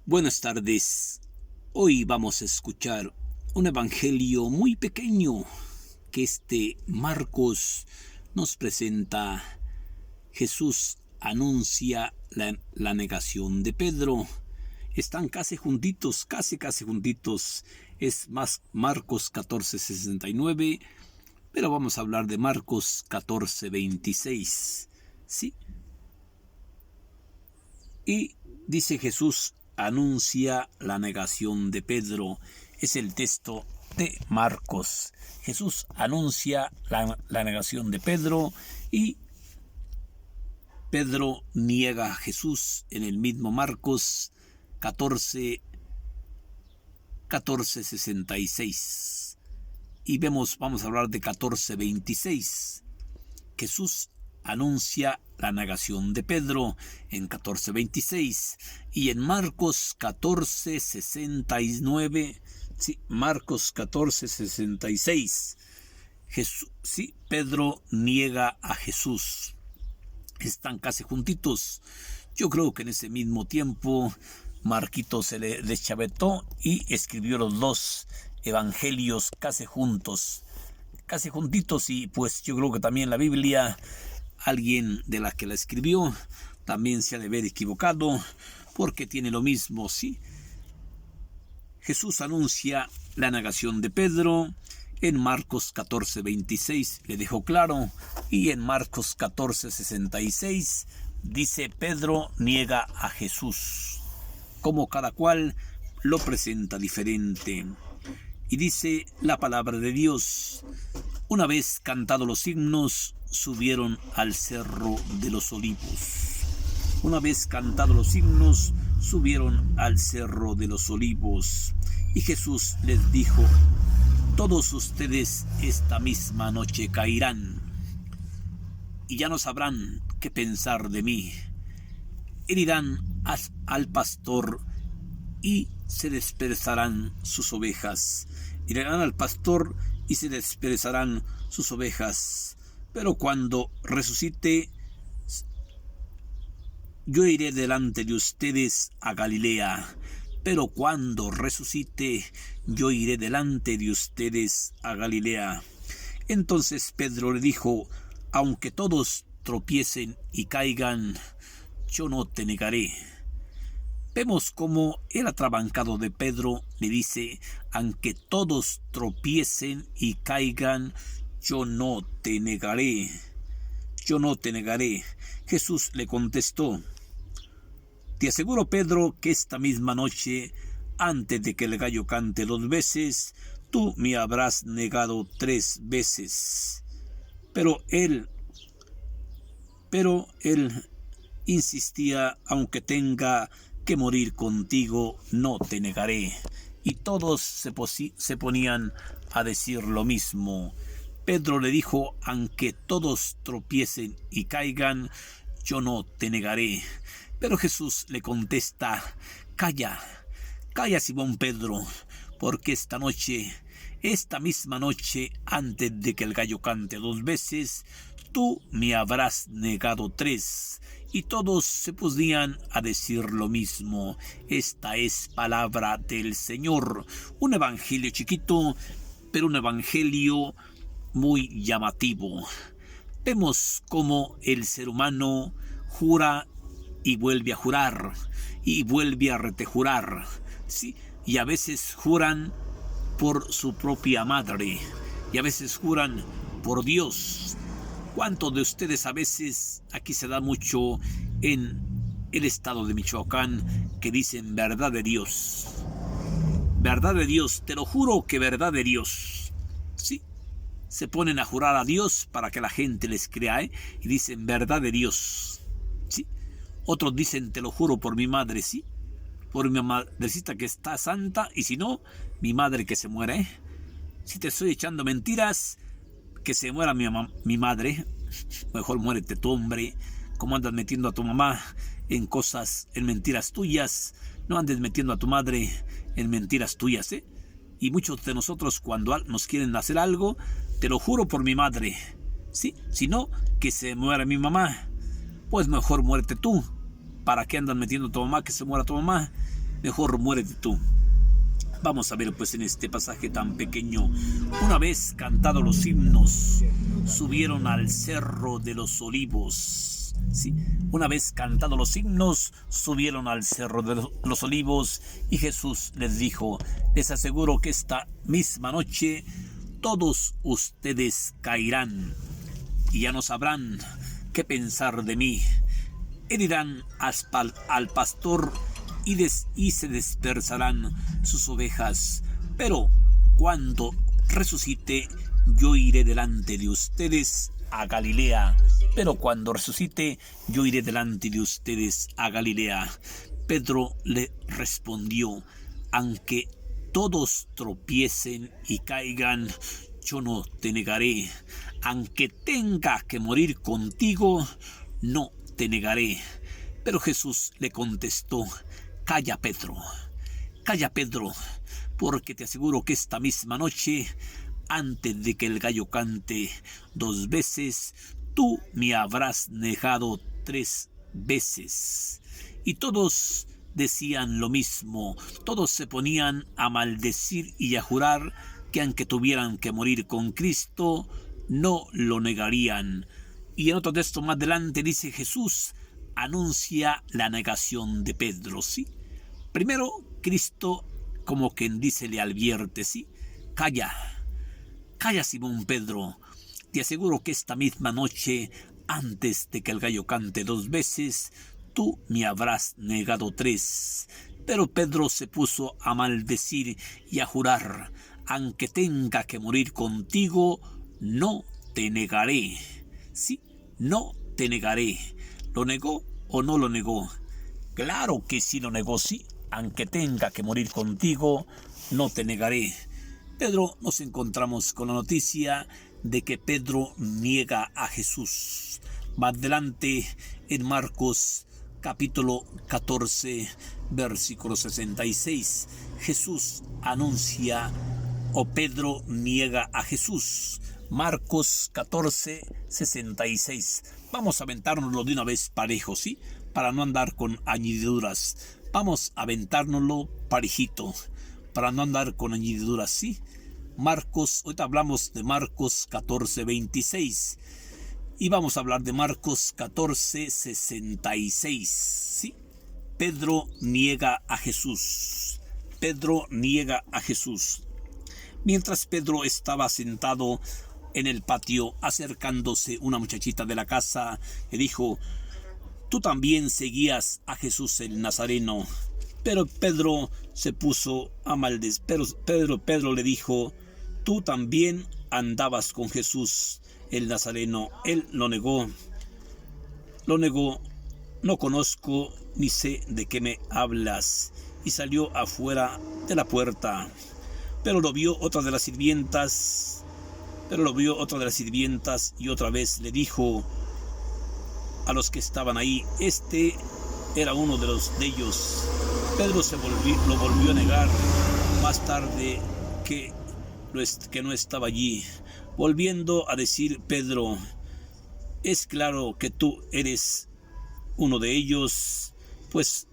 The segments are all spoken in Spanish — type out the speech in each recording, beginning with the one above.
Buenas tardes. Hoy vamos a escuchar un evangelio muy pequeño que Marcos nos presenta. Jesús anuncia la negación de Pedro. Están casi juntitos, casi juntitos. Es más Marcos 14:69, pero vamos a hablar de Marcos 14:26. ¿Sí? Y dice Jesús anuncia la negación de Pedro. Es el texto de Marcos. Jesús anuncia la negación de Pedro y Pedro niega a Jesús en el mismo Marcos 14:66. Y vamos a hablar de 14:26. Jesús anuncia la negación de Pedro en 14:26 y en Marcos 14:69, Marcos 14:66, Pedro niega a Jesús. Están casi juntitos. Yo creo que en ese mismo tiempo Marquito se le deschavetó y escribió los dos evangelios casi juntos, casi juntitos, y pues yo creo que también la Biblia, alguien de la que la escribió también se ha de haber equivocado, porque tiene lo mismo, ¿sí? Jesús anuncia la negación de Pedro. En Marcos 14:26 le dejó claro, y en Marcos 14:66 dice Pedro niega a Jesús, como cada cual lo presenta diferente. Y dice la palabra de Dios: una vez cantados los himnos, subieron al cerro de los olivos. Una vez cantados los himnos, subieron al cerro de los olivos. Y Jesús les dijo: todos ustedes esta misma noche caerán, y ya no sabrán qué pensar de mí. Herirán al pastor y se dispersarán sus ovejas. Herirán al pastor y se dispersarán sus ovejas. Pero cuando resucite, yo iré delante de ustedes a Galilea. Pero cuando resucite, yo iré delante de ustedes a Galilea. Entonces Pedro le dijo: aunque todos tropiecen y caigan, yo no te negaré. Vemos cómo el atrabancado de Pedro le dice: aunque todos tropiecen y caigan, yo no te negaré. Yo no te negaré. Jesús le contestó: te aseguro, Pedro, que esta misma noche, antes de que el gallo cante 2 veces, tú me habrás negado 3 veces. Pero él insistía: aunque tenga que morir contigo, no te negaré. Y todos se ponían a decir lo mismo. Pedro le dijo: aunque todos tropiecen y caigan, yo no te negaré. Pero Jesús le contesta: calla, Simón Pedro, porque esta misma noche, antes de que el gallo cante 2 veces, tú me habrás negado 3. Y todos se ponían a decir lo mismo. Esta es palabra del Señor. Un evangelio chiquito, pero un evangelio muy llamativo. Vemos cómo el ser humano jura y vuelve a jurar, y vuelve a retejurar, ¿sí? Y a veces juran por su propia madre, y a veces juran por Dios. ¿Cuántos de ustedes a veces, aquí se da mucho en el estado de Michoacán, que dicen verdad de Dios? Verdad de Dios, te lo juro que verdad de Dios. Sí, se ponen a jurar a Dios para que la gente les crea, y dicen verdad de Dios. Sí. Otros dicen: te lo juro por mi madre, sí, por mi madrecita que está santa, y si no, mi madre que se muera, Si te estoy echando mentiras, que se muera mi madre. Mejor muérete tú, hombre. ¿Cómo andas metiendo a tu mamá en mentiras tuyas? No andes metiendo a tu madre en mentiras tuyas, Y muchos de nosotros, cuando nos quieren hacer algo: te lo juro por mi madre, sí, si no, que se muera mi mamá. Pues mejor muérete tú. ¿Para qué andan metiendo a tu mamá, que se muera tu mamá? mejor muérete tú. Vamos a ver pues en este pasaje tan pequeño. Una vez cantados los himnos, subieron al cerro de los olivos. Sí, una vez cantados los himnos, subieron al cerro de los olivos y Jesús les dijo: les aseguro que esta misma noche todos ustedes caerán y ya no sabrán qué pensar de mí. Herirán al pastor y se dispersarán sus ovejas. Pero cuando resucite, yo iré delante de ustedes a Galilea. Pero cuando resucite, yo iré delante de ustedes a Galilea. Pedro le respondió: aunque todos tropiecen y caigan, yo no te negaré. Aunque tenga que morir contigo, no te negaré. Pero Jesús le contestó: calla, Pedro, porque te aseguro que esta misma noche, antes de que el gallo cante 2 veces, tú me habrás negado 3 veces. Y todos decían lo mismo, todos se ponían a maldecir y a jurar que aunque tuvieran que morir con Cristo, no lo negarían. Y en otro texto más adelante dice: Jesús anuncia la negación de Pedro, ¿sí? Primero, Cristo, como quien dice, le advierte, ¿sí? Calla, Simón Pedro, te aseguro que esta misma noche, antes de que el gallo cante 2 veces, tú me habrás negado 3. Pero Pedro se puso a maldecir y a jurar: aunque tenga que morir contigo, no te negaré. Sí, no te negaré. ¿Lo negó o no lo negó? Claro que sí lo negó, sí. Aunque tenga que morir contigo, no te negaré. Pedro, nos encontramos con la noticia de que Pedro niega a Jesús. Más adelante en Marcos capítulo 14, versículo 66, Jesús anuncia, o Pedro niega a Jesús. Marcos 14, 66. Vamos a aventárnoslo de una vez parejo, ¿sí? Para no andar con añadiduras. Vamos a aventárnoslo parejito, para no andar con añadiduras, ¿sí? Marcos, ahorita hablamos de Marcos 14, 26. Y vamos a hablar de Marcos 14, 66, ¿sí? Pedro niega a Jesús. Pedro niega a Jesús. Mientras Pedro estaba sentado en el patio, acercándose una muchachita de la casa, le dijo: tú también seguías a Jesús el Nazareno. Pero Pedro se puso a maldecir. Pedro le dijo: tú también andabas con Jesús el Nazareno. Él lo negó, no conozco ni sé de qué me hablas. Y salió afuera de la puerta. Pero lo vio otra de las sirvientas y otra vez le dijo a los que estaban ahí: este era uno de ellos. Pedro lo volvió a negar más tarde que no estaba allí, volviendo a decir Pedro: es claro que tú eres uno de ellos, pues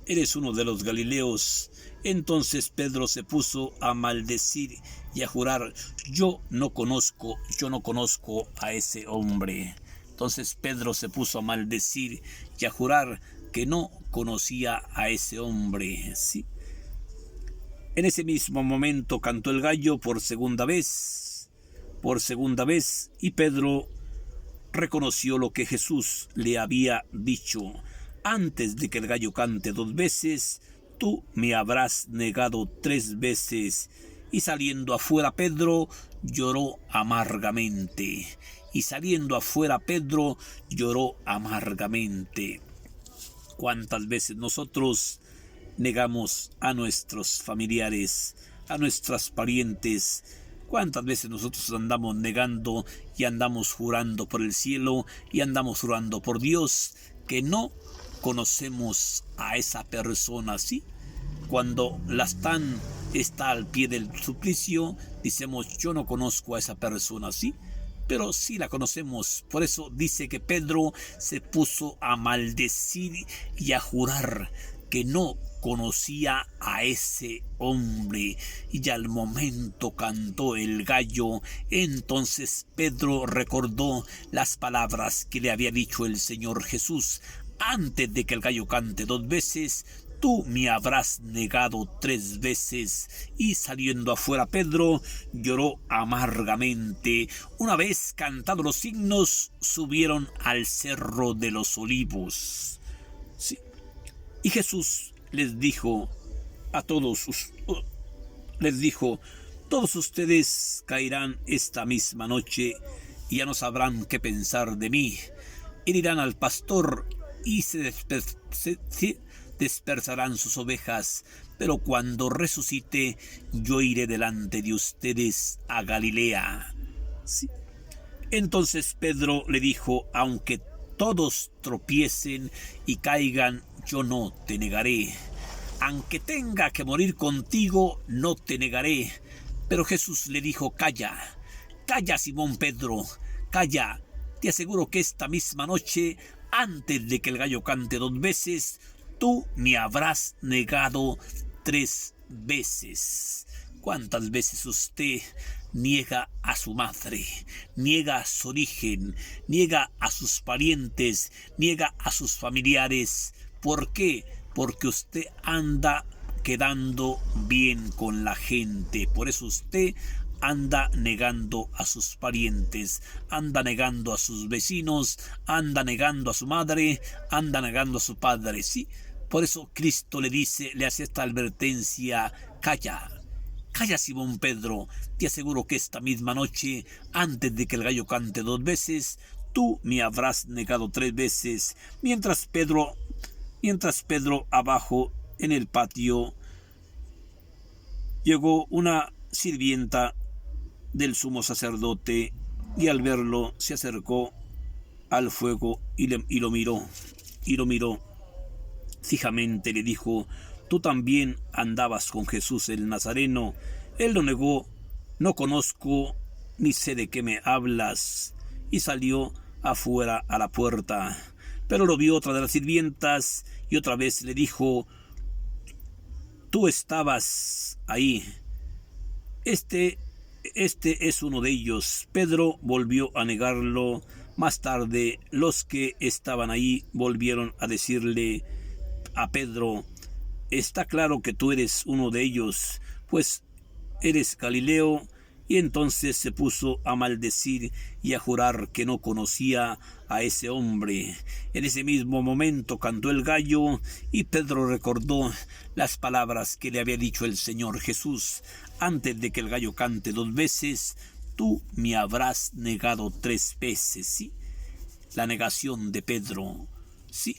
eres uno de los Galileos. Entonces Pedro se puso a maldecir y a jurar: yo no conozco a ese hombre. Entonces Pedro se puso a maldecir y a jurar que no conocía a ese hombre, ¿sí? En ese mismo momento cantó el gallo por segunda vez, y Pedro reconoció lo que Jesús le había dicho: antes de que el gallo cante 2 veces, tú me habrás negado 3 veces. Y saliendo afuera Pedro lloró amargamente. ¿Cuántas veces nosotros negamos a nuestros familiares, a nuestras parientes? ¿Cuántas veces nosotros andamos negando y andamos jurando por el cielo y andamos jurando por Dios que no conocemos a esa persona, ¿sí? Cuando está al pie del suplicio, decimos: yo no conozco a esa persona, ¿sí? Pero sí la conocemos. Por eso dice que Pedro se puso a maldecir y a jurar que no conocía a ese hombre. Y al momento cantó el gallo. Entonces Pedro recordó las palabras que le había dicho el Señor Jesús: antes de que el gallo cante 2 veces, tú me habrás negado 3 veces. Y saliendo afuera, Pedro lloró amargamente. Una vez cantados los himnos, subieron al Cerro de los Olivos. Sí. Y Jesús les dijo a todos, todos ustedes caerán esta misma noche y ya no sabrán qué pensar de mí. Herirán al pastor y se dispersarán sus ovejas, pero cuando resucite, yo iré delante de ustedes a Galilea. Sí. Entonces Pedro le dijo: aunque todos tropiecen y caigan, yo no te negaré. Aunque tenga que morir contigo, no te negaré. Pero Jesús le dijo: calla, calla, Simón Pedro, calla. Te aseguro que esta misma noche, antes de que el gallo cante 2 veces, tú me habrás negado 3 veces. ¿Cuántas veces usted niega a su madre, niega a su origen, niega a sus parientes, niega a sus familiares? ¿Por qué? Porque usted anda quedando bien con la gente. Por eso usted anda negando a sus parientes, anda negando a sus vecinos, anda negando a su madre, anda negando a su padre. Sí, por eso Cristo le hace esta advertencia: calla. Calla, Simón Pedro, te aseguro que esta misma noche, antes de que el gallo cante 2 veces, tú me habrás negado 3 veces. Mientras Pedro abajo en el patio, llegó una sirvienta del sumo sacerdote y al verlo se acercó al fuego y lo miró fijamente. Le dijo: tú también andabas con Jesús el Nazareno. Él lo negó: no conozco ni sé de qué me hablas. Y salió afuera a la puerta. Pero lo vio otra de las sirvientas y otra vez le dijo: tú estabas ahí. Este es uno de ellos. Pedro volvió a negarlo. Más tarde, los que estaban ahí volvieron a decirle a Pedro: está claro que tú eres uno de ellos, pues eres Galileo. Y entonces se puso a maldecir y a jurar que no conocía a ese hombre. En ese mismo momento cantó el gallo y Pedro recordó las palabras que le había dicho el Señor Jesús: antes de que el gallo cante 2 veces, tú me habrás negado 3 veces. ¿Sí? La negación de Pedro. Sí,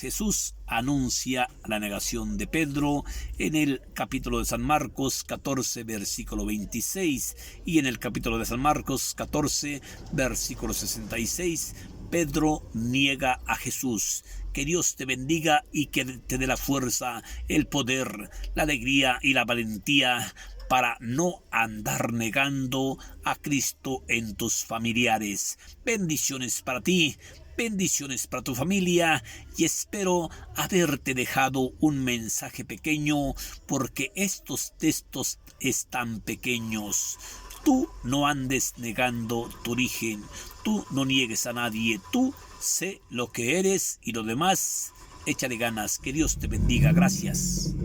Jesús anuncia la negación de Pedro en el capítulo de San Marcos 14, versículo 26, y en el capítulo de San Marcos 14, versículo 66, Pedro niega a Jesús. Que Dios te bendiga y que te dé la fuerza, el poder, la alegría y la valentía para no andar negando a Cristo en tus familiares. Bendiciones para ti. Bendiciones para tu familia y espero haberte dejado un mensaje pequeño, porque estos textos están pequeños. Tú no andes negando tu origen, tú no niegues a nadie, tú sé lo que eres y lo demás, échale ganas. Que Dios te bendiga. Gracias.